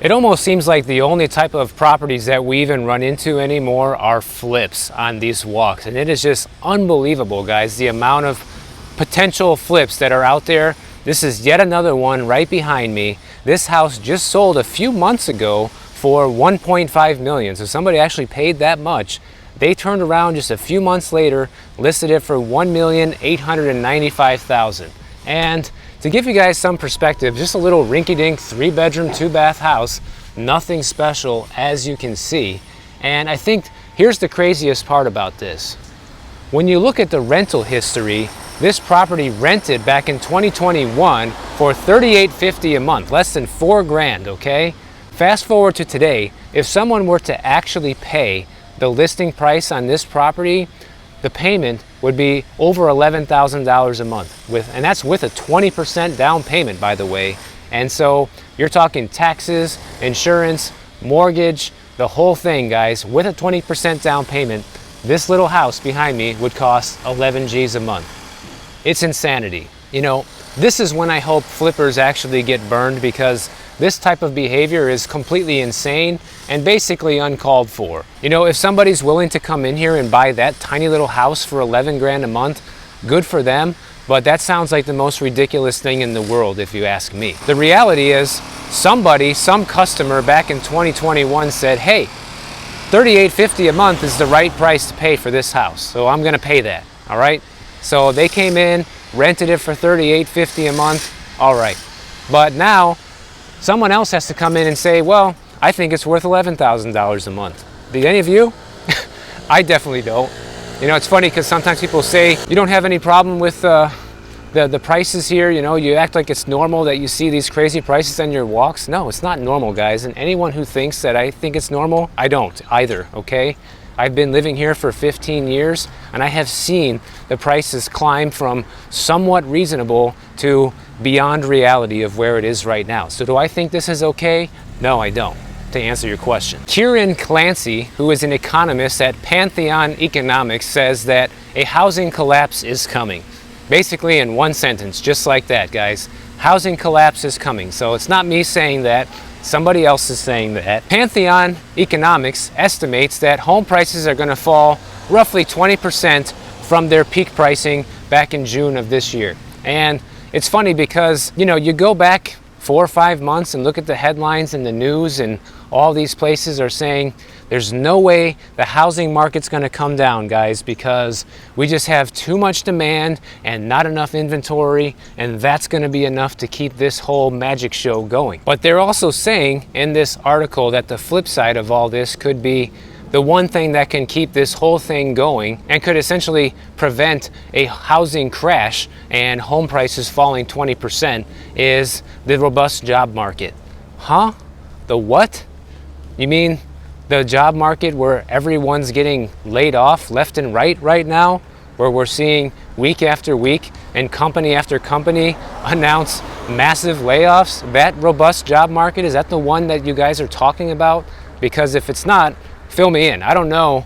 It almost seems like the only type of properties that we even run into anymore are flips on these walks. And it is just unbelievable, guys, the amount of potential flips that are out there. This is yet another one right behind me. This house just sold a few months ago for 1.5 million. So somebody actually paid that much. They turned around just a few months later, listed it for 1,895,000. And to give you guys some perspective, just a little rinky-dink 3-bedroom, 2-bath house, nothing special as you can see. And I think here's the craziest part about this. When you look at the rental history, this property rented back in 2021 for $38.50 a month, less than $4,000, okay? Fast forward to today, if someone were to actually pay the listing price on this property, the payment would be over $11,000 a month, and that's with a 20% down payment, by the way. And so you're talking taxes, insurance, mortgage, the whole thing, guys. With a 20% down payment, this little house behind me would cost 11 G's a month. It's insanity. You know, this is when I hope flippers actually get burned, because this type of behavior is completely insane and basically uncalled for. You know, if somebody's willing to come in here and buy that tiny little house for 11 grand a month, good for them, but that sounds like the most ridiculous thing in the world if you ask me. The reality is some customer back in 2021 said, hey, $38.50 a month is the right price to pay for this house, so I'm gonna pay that, all right? So they came in, rented it for $38.50 a month, all right. But now, someone else has to come in and say, well, I think it's worth $11,000 a month. Do any of you? I definitely don't. You know, it's funny because sometimes people say, you don't have any problem with the prices here, you know, you act like it's normal that you see these crazy prices on your walks. No, it's not normal, guys. And anyone who thinks that I think it's normal, I don't either, okay? I've been living here for 15 years and I have seen the prices climb from somewhat reasonable to beyond reality of where it is right now. So do I think this is okay? No, I don't, to answer your question. Kieran Clancy, who is an economist at Pantheon Economics, says that a housing collapse is coming. Basically in one sentence, just like that, guys. Housing collapse is coming. So it's not me saying that. Somebody else is saying that. Pantheon Economics estimates that home prices are going to fall roughly 20% from their peak pricing back in June of this year. And it's funny because, you know, you go back 4 or 5 months and look at the headlines in the news, and all these places are saying there's no way the housing market's going to come down, guys, because we just have too much demand and not enough inventory, and that's going to be enough to keep this whole magic show going. But they're also saying in this article that the flip side of all this could be the one thing that can keep this whole thing going and could essentially prevent a housing crash and home prices falling 20% is the robust job market. Huh? The what? You mean the job market where everyone's getting laid off left and right now, where we're seeing week after week and company after company announce massive layoffs? That robust job market, is that the one that you guys are talking about? Because if it's not, fill me in. I don't know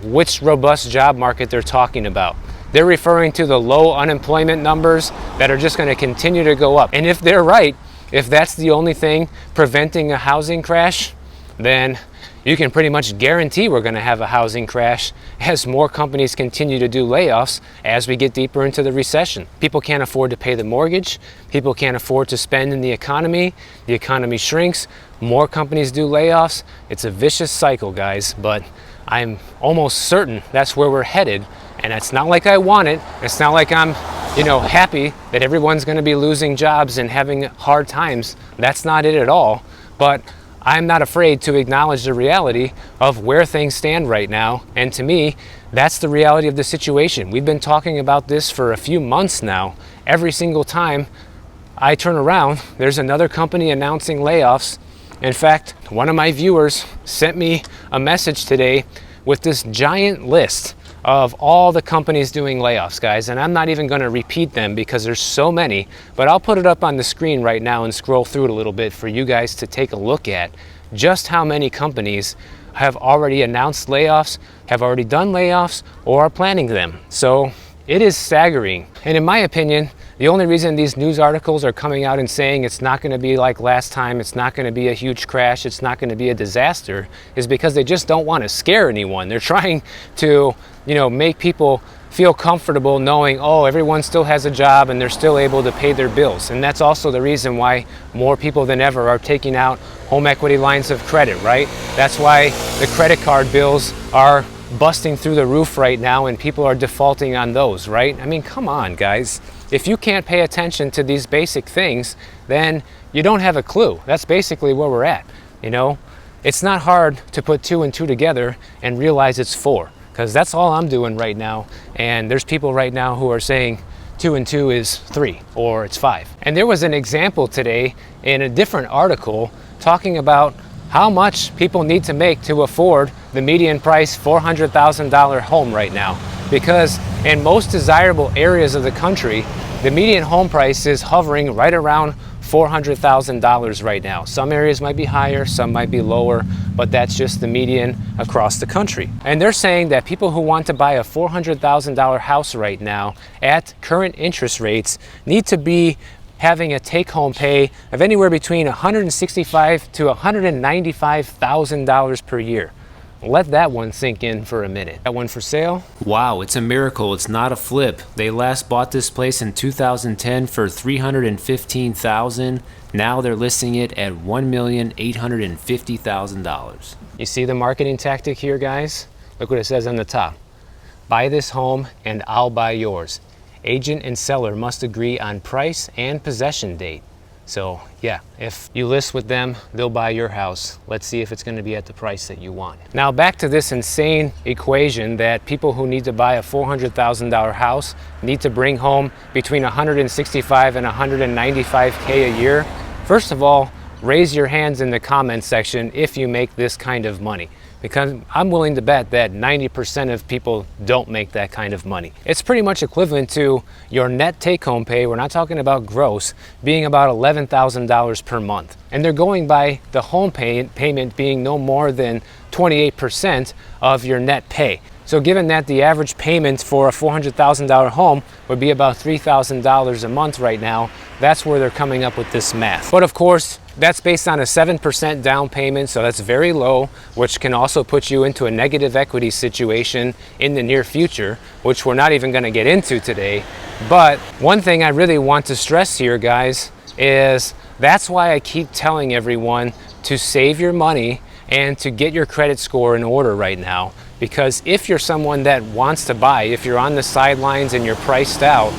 which robust job market they're talking about. They're referring to the low unemployment numbers that are just going to continue to go up. And if they're right, if that's the only thing preventing a housing crash, then you can pretty much guarantee we're going to have a housing crash as more companies continue to do layoffs as we get deeper into the recession. People can't afford to pay the mortgage. People can't afford to spend in the economy. The economy shrinks. More companies do layoffs. It's a vicious cycle, guys, but I'm almost certain that's where we're headed. And it's not like I want it. It's not like I'm, happy that everyone's going to be losing jobs and having hard times. That's not it at all. But I'm not afraid to acknowledge the reality of where things stand right now. And to me, that's the reality of the situation. We've been talking about this for a few months now. Every single time I turn around, there's another company announcing layoffs. In fact, one of my viewers sent me a message today with this giant list of all the companies doing layoffs, guys. And I'm not even going to repeat them because there's so many, but I'll put it up on the screen right now and scroll through it a little bit for you guys to take a look at just how many companies have already announced layoffs, have already done layoffs, or are planning them. So it is staggering. And in my opinion, The only reason these news articles are coming out and saying it's not going to be like last time, it's not going to be a huge crash, it's not going to be a disaster, is because they just don't want to scare anyone. They're trying to, make people feel comfortable knowing, oh, everyone still has a job and they're still able to pay their bills. And that's also the reason why more people than ever are taking out home equity lines of credit, right? That's why the credit card bills are busting through the roof right now and people are defaulting on those, right? I mean, come on, guys. If you can't pay attention to these basic things, then you don't have a clue. That's basically where we're at, It's not hard to put 2 and 2 together and realize it's 4. Because that's all I'm doing right now, and there's people right now who are saying 2 and 2 is 3 or it's 5. And there was an example today in a different article talking about how much people need to make to afford the median price $400,000 home right now. Because in most desirable areas of the country, the median home price is hovering right around $400,000 right now. Some areas might be higher, some might be lower, but that's just the median across the country. And they're saying that people who want to buy a $400,000 house right now at current interest rates need to be having a take-home pay of anywhere between $165,000 to $195,000 per year. Let that one sink in for a minute. That one for sale? Wow, it's a miracle. It's not a flip. They last bought this place in 2010 for $315,000. Now they're listing it at $1,850,000. You see the marketing tactic here, guys? Look what it says on the top. Buy this home and I'll buy yours. Agent and seller must agree on price and possession date. So yeah, if you list with them, they'll buy your house. Let's see if it's going to be at the price that you want. Now back to this insane equation that people who need to buy a $400,000 house need to bring home between $165,000 and $195,000 a year. First of all, raise your hands in the comments section if you make this kind of money, because I'm willing to bet that 90% of people don't make that kind of money. It's pretty much equivalent to your net take-home pay, we're not talking about gross, being about $11,000 per month. And they're going by the home payment being no more than 28% of your net pay. So given that the average payment for a $400,000 home would be about $3,000 a month right now, that's where they're coming up with this math. But of course, that's based on a 7% down payment, so that's very low, which can also put you into a negative equity situation in the near future, which we're not even going to get into today. But one thing I really want to stress here, guys, is that's why I keep telling everyone to save your money and to get your credit score in order right now. Because if you're someone that wants to buy, if you're on the sidelines and you're priced out,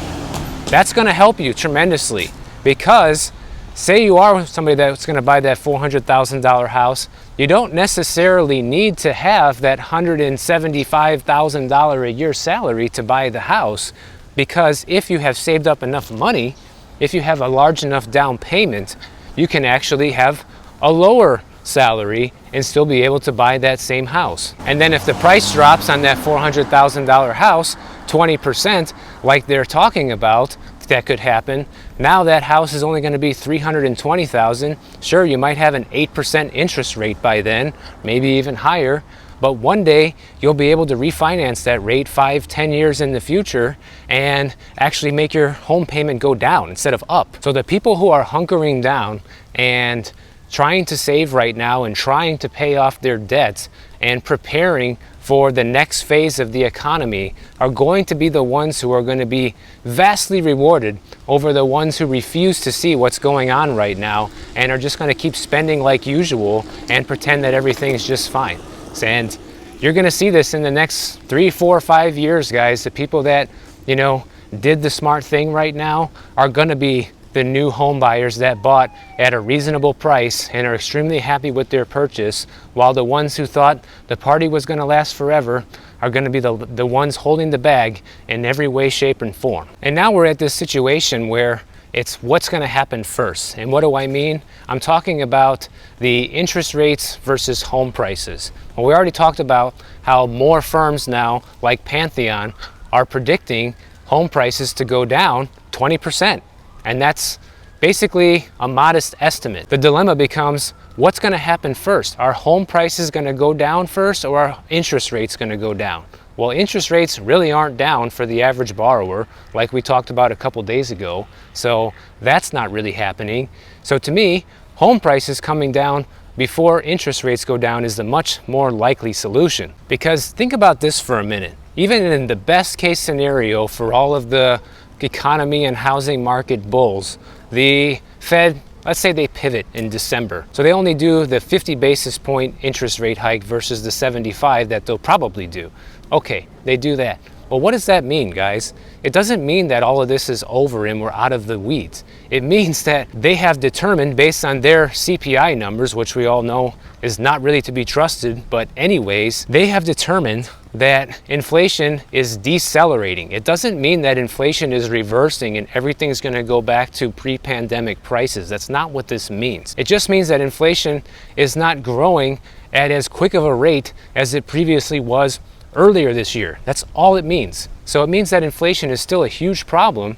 that's going to help you tremendously. Because say you are somebody that's going to buy that $400,000 house, you don't necessarily need to have that $175,000 a year salary to buy the house, because if you have saved up enough money, if you have a large enough down payment, you can actually have a lower salary and still be able to buy that same house. And then if the price drops on that $400,000 house 20%, like they're talking about, that could happen. Now that house is only going to be $320,000. Sure, you might have an 8% interest rate by then, maybe even higher, but one day you'll be able to refinance that rate 5-10 years in the future and actually make your home payment go down instead of up. So the people who are hunkering down and trying to save right now and trying to pay off their debts and preparing for the next phase of the economy are going to be the ones who are going to be vastly rewarded over the ones who refuse to see what's going on right now and are just going to keep spending like usual and pretend that everything is just fine. And you're going to see this in the next 3, 4, 5 years, guys. The people that, did the smart thing right now are going to be the new home buyers that bought at a reasonable price and are extremely happy with their purchase, while the ones who thought the party was going to last forever are going to be the ones holding the bag in every way, shape, and form. And now we're at this situation where it's what's going to happen first. And what do I mean? I'm talking about the interest rates versus home prices. Well, we already talked about how more firms now, like Pantheon, are predicting home prices to go down 20%. And that's basically a modest estimate. The dilemma becomes, what's going to happen first? Are home prices going to go down first, or are interest rates going to go down? Well, interest rates really aren't down for the average borrower, like we talked about a couple days ago, so that's not really happening. So to me, home prices coming down before interest rates go down is the much more likely solution. Because think about this for a minute. Even in the best case scenario for all of the economy and housing market bulls, the Fed, let's say they pivot in December. So they only do the 50 basis point interest rate hike versus the 75 that they'll probably do. Okay, they do that. Well, what does that mean, guys? It doesn't mean that all of this is over and we're out of the weeds. It means that they have determined, based on their CPI numbers, which we all know is not really to be trusted, but anyways, they have determined that inflation is decelerating. It doesn't mean that inflation is reversing and everything's going to go back to pre-pandemic prices. That's not what this means. It just means that inflation is not growing at as quick of a rate as it previously was earlier this year. That's all it means. So it means that inflation is still a huge problem,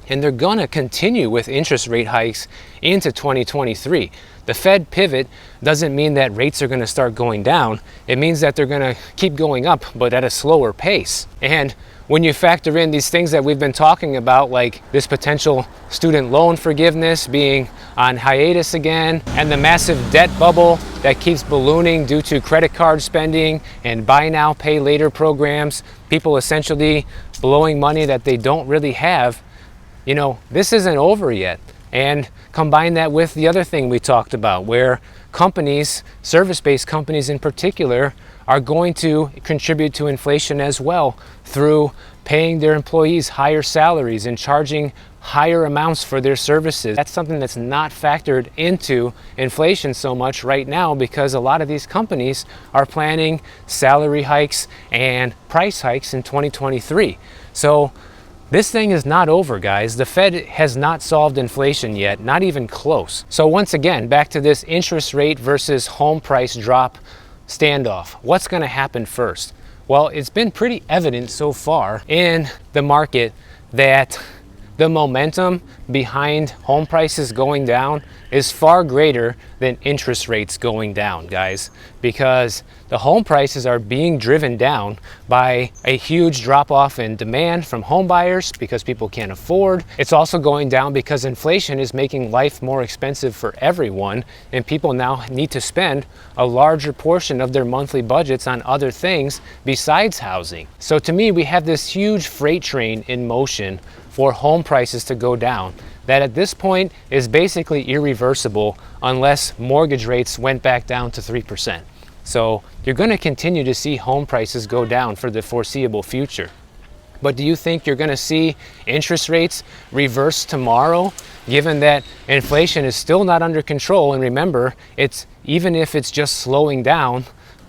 and they're going to continue with interest rate hikes into 2023. The Fed pivot doesn't mean that rates are going to start going down. It means that they're going to keep going up, but at a slower pace. And when you factor in these things that we've been talking about, like this potential student loan forgiveness being on hiatus again, and the massive debt bubble that keeps ballooning due to credit card spending and buy now, pay later programs, people essentially blowing money that they don't really have, you know, this isn't over yet. And combine that with the other thing we talked about, where companies, service-based companies in particular, are going to contribute to inflation as well through paying their employees higher salaries and charging higher amounts for their services. That's something that's not factored into inflation so much right now, because a lot of these companies are planning salary hikes and price hikes in 2023. So this thing is not over, guys. The Fed has not solved inflation yet, not even close. So once again, back to this interest rate versus home price drop standoff. What's going to happen first? Well, it's been pretty evident so far in the market that the momentum behind home prices going down is far greater than interest rates going down, guys, because the home prices are being driven down by a huge drop off in demand from home buyers because people can't afford. It's also going down because inflation is making life more expensive for everyone, and people now need to spend a larger portion of their monthly budgets on other things besides housing. So to me, we have this huge freight train in motion for home prices to go down that at this point is basically irreversible unless mortgage rates went back down to 3%. So you're going to continue to see home prices go down for the foreseeable future. But do you think you're going to see interest rates reverse tomorrow, given that inflation is still not under control? And remember, it's even if it's just slowing down,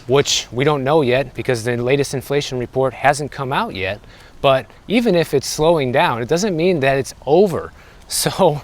which we don't know yet because the latest inflation report hasn't come out yet. But even if it's slowing down, it doesn't mean that it's over. So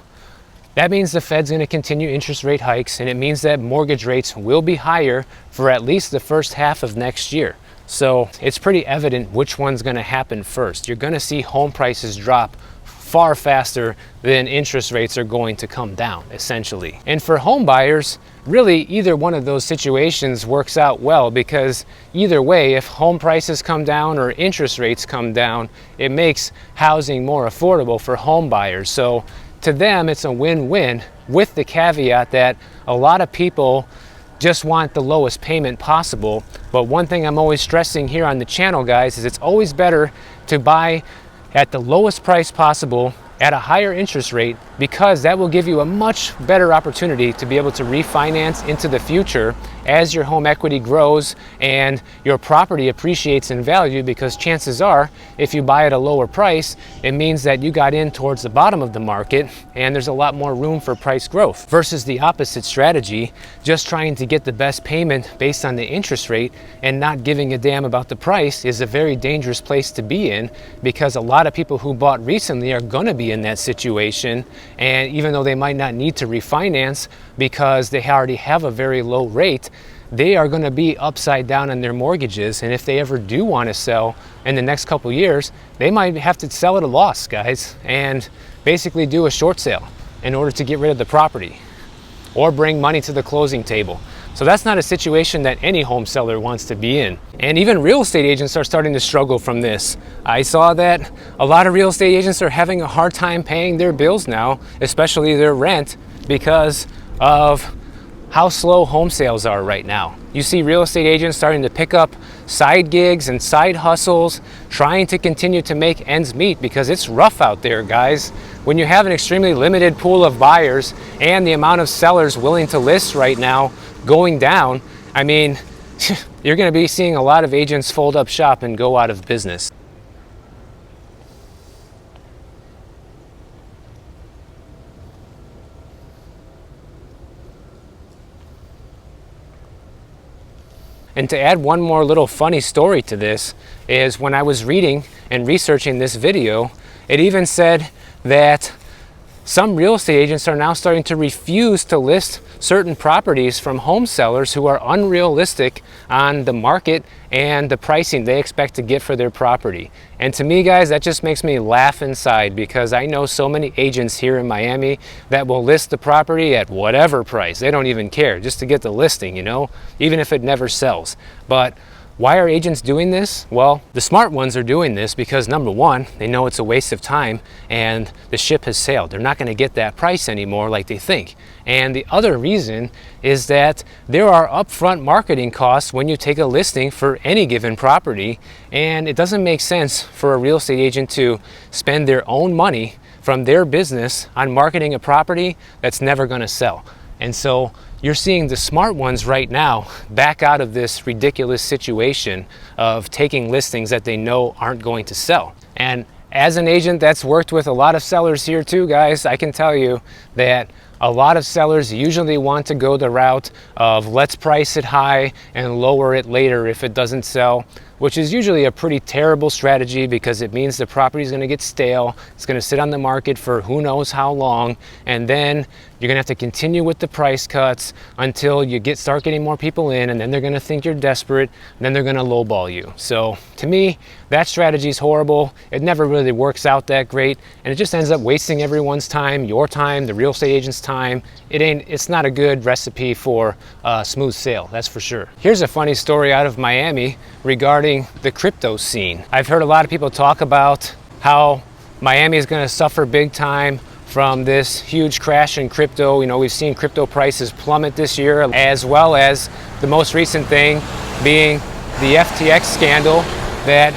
that means the Fed's going to continue interest rate hikes, and it means that mortgage rates will be higher for at least the first half of next year. So it's pretty evident which one's going to happen first. You're going to see home prices drop far faster than interest rates are going to come down, essentially. And for home buyers, really either one of those situations works out well, because either way, if home prices come down or interest rates come down, it makes housing more affordable for home buyers. So to them, it's a win-win, with the caveat that a lot of people just want the lowest payment possible. But one thing I'm always stressing here on the channel, guys, is it's always better to buy at the lowest price possible at a higher interest rate, because that will give you a much better opportunity to be able to refinance into the future as your home equity grows and your property appreciates in value, because chances are if you buy at a lower price, it means that you got in towards the bottom of the market and there's a lot more room for price growth, versus the opposite strategy, just trying to get the best payment based on the interest rate and not giving a damn about the price, is a very dangerous place to be in, because a lot of people who bought recently are going to be in that situation, and even though they might not need to refinance because they already have a very low rate, they are going to be upside down on their mortgages. And if they ever do want to sell in the next couple years, they might have to sell at a loss, guys, and basically do a short sale. in order to get rid of the property or bring money to the closing table. So that's not a situation that any home seller wants to be in. And even real estate agents are starting to struggle from this. I saw that a lot of real estate agents are having a hard time paying their bills now, especially their rent, because of how slow home sales are right now. You see real estate agents starting to pick up side gigs and side hustles, trying to continue to make ends meet, because it's rough out there, guys. When you have an extremely limited pool of buyers and the amount of sellers willing to list right now going down, I mean, you're going to be seeing a lot of agents fold up shop and go out of business. And to add one more little funny story to this is when I was reading and researching this video, it even said that some real estate agents are now starting to refuse to list certain properties from home sellers who are unrealistic on the market and the pricing they expect to get for their property. And to me, guys, that just makes me laugh inside, because I know so many agents here in Miami that will list the property at whatever price. They don't even care, just to get the listing, you know, even if it never sells. But why are agents doing this? Well, the smart ones are doing this because, number one, they know it's a waste of time and the ship has sailed. They're not going to get that price anymore like they think. And the other reason is that there are upfront marketing costs when you take a listing for any given property, and it doesn't make sense for a real estate agent to spend their own money from their business on marketing a property that's never going to sell. And so you're seeing the smart ones right now back out of this ridiculous situation of taking listings that they know aren't going to sell. And as an agent that's worked with a lot of sellers here too, guys, I can tell you that a lot of sellers usually want to go the route of let's price it high and lower it later if it doesn't sell, which is usually a pretty terrible strategy, because it means the property is going to get stale. It's going to sit on the market for who knows how long, and then you're going to have to continue with the price cuts until you start getting more people in, and then they're going to think you're desperate, and then they're going to lowball you. So to me, that strategy is horrible. It never really works out that great, and it just ends up wasting everyone's time, your time, the real estate agent's time. It's not a good recipe for a smooth sale, that's for sure. Here's a funny story out of Miami regarding the crypto scene. I've heard a lot of people talk about how Miami is going to suffer big time from this huge crash in crypto. You know, we've seen crypto prices plummet this year, as well as the most recent thing being the FTX scandal that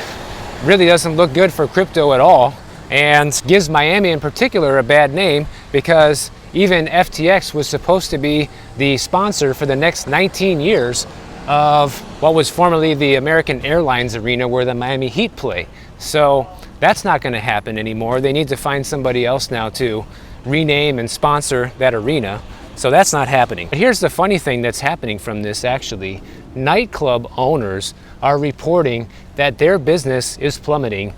really doesn't look good for crypto at all, and gives Miami in particular a bad name, because even FTX was supposed to be the sponsor for the next 19 years of what was formerly the American Airlines Arena where the Miami Heat play. So that's not going to happen anymore. They need to find somebody else now to rename and sponsor that arena. So that's not happening. But here's the funny thing that's happening from this, actually. Nightclub owners are reporting that their business is plummeting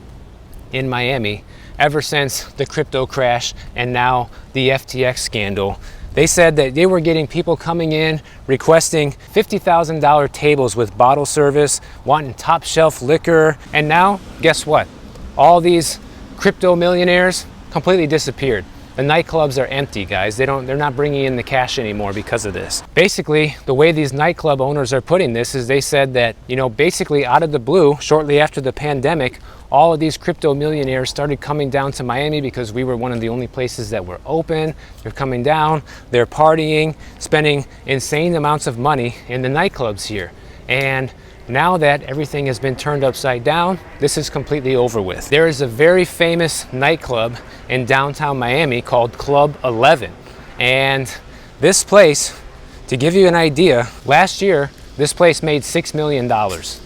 in Miami ever since the crypto crash and now the FTX scandal. They said that they were getting people coming in requesting $50,000 tables with bottle service, wanting top shelf liquor, and now, guess what? All these crypto millionaires completely disappeared. The nightclubs are empty, guys. They're not bringing in the cash anymore because of this. Basically, the way these nightclub owners are putting this is they said that, you know, basically out of the blue, shortly after the pandemic, all of these crypto millionaires started coming down to Miami because we were one of the only places that were open. They're coming down, they're partying, spending insane amounts of money in the nightclubs here. And now that everything has been turned upside down, this is completely over with. There is a very famous nightclub in downtown Miami called Club 11. And this place, to give you an idea, last year, this place made $6 million,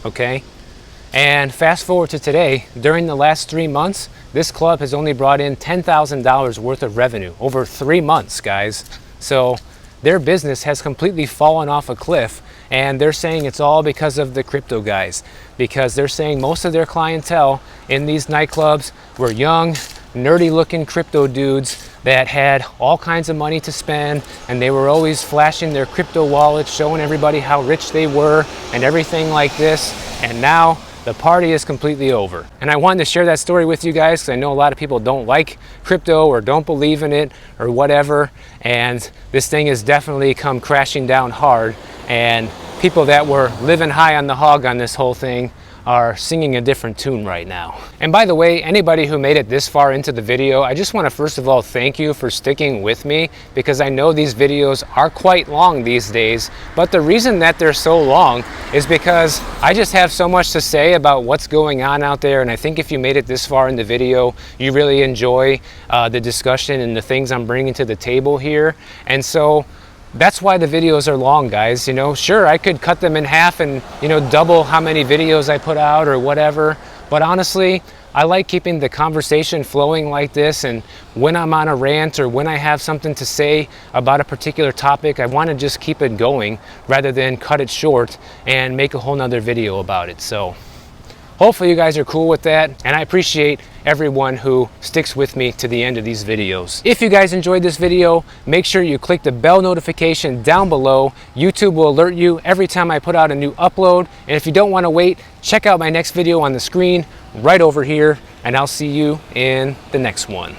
okay? And fast forward to today, during the last 3 months, this club has only brought in $10,000 worth of revenue over 3 months, guys. So their business has completely fallen off a cliff, and they're saying it's all because of the crypto guys, because they're saying most of their clientele in these nightclubs were young, nerdy looking crypto dudes that had all kinds of money to spend, and they were always flashing their crypto wallets, showing everybody how rich they were and everything like this. And now The party is completely over. And I wanted to share that story with you guys because I know a lot of people don't like crypto or don't believe in it or whatever. And this thing has definitely come crashing down hard. And people that were living high on the hog on this whole thing are singing a different tune right now. And by the way, anybody who made it this far into the video, I just want to first of all thank you for sticking with me, because I know these videos are quite long these days, but the reason that they're so long is because I just have so much to say about what's going on out there. And I think if you made it this far in the video, you really enjoy the discussion and the things I'm bringing to the table here. And so that's why the videos are long, guys. You know, sure, I could cut them in half and, you know, double how many videos I put out or whatever. But honestly, I like keeping the conversation flowing like this. And when I'm on a rant or when I have something to say about a particular topic, I want to just keep it going rather than cut it short and make a whole nother video about it. So hopefully you guys are cool with that, and I appreciate everyone who sticks with me to the end of these videos. If you guys enjoyed this video, make sure you click the bell notification down below. YouTube will alert you every time I put out a new upload. And if you don't want to wait, check out my next video on the screen right over here, and I'll see you in the next one.